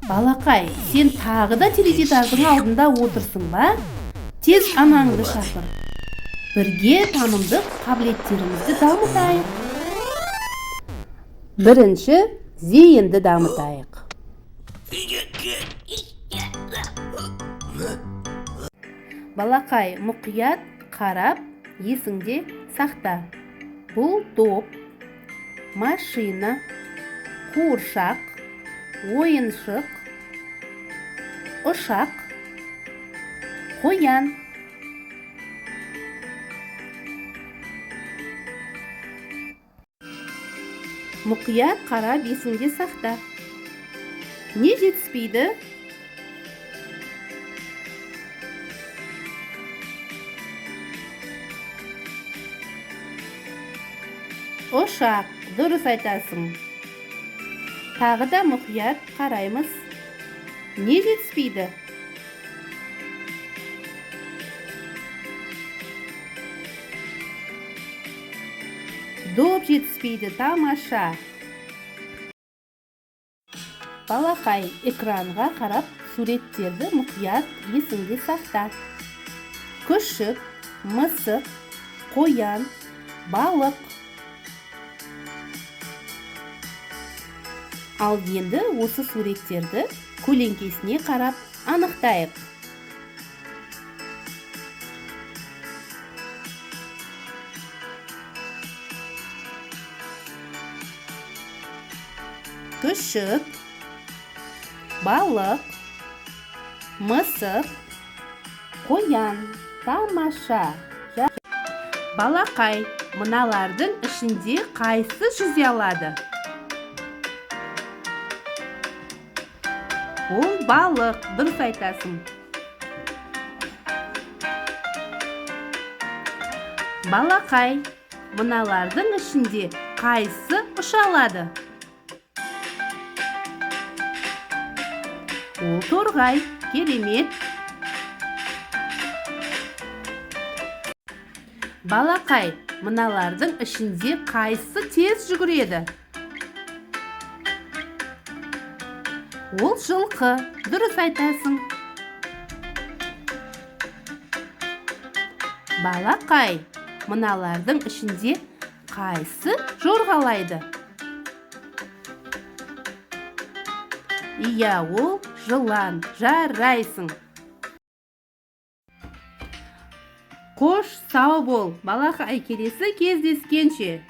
Балақай, сен тағы да теледидардың алдында отырсың ба? Тез анаңды шақыр. Бірге танымдық қабілеттерімізді дамытайық. Бірінші, зейінді дамытайық. Балақай, мұқият қарап, есіңде сақта. Бұл топ, машина, қуыршақ, ойыншық, ұшақ, қоян. Мұқият қарап, есіңде сақта. Не жетіспейді? Ұшақ, дұрыс айтасың. Тағы да мұқият қараймыз. Не жетіспейді? Доп жетіспейді, тамаша. Балақай, экранға қарап, суреттерді мұқият есіңде сақта. Күшік, мысық, қоян, балық. Ал енді осы суреттерді көлеңкесіне қарап анықтайық. Күшік, балық, мысық, қоян, тамаша. Балақай, мыналардың ішінде қайсы жүзе алады? Ол балық, дұрыс айтасың. Балақай, мыналардың ішінде қайсы ұша алады? Ол торғай, керемет. Балақай, мыналардың ішінде қайсы тез жүгіреді? Ол жылқы, дұрыс айтасың. Балақай, мыналардың ішінде қайсы жорғалайды? Иә, ол жылан, жарайсың. Қош, сау бол, балақай, келесі кездескенше.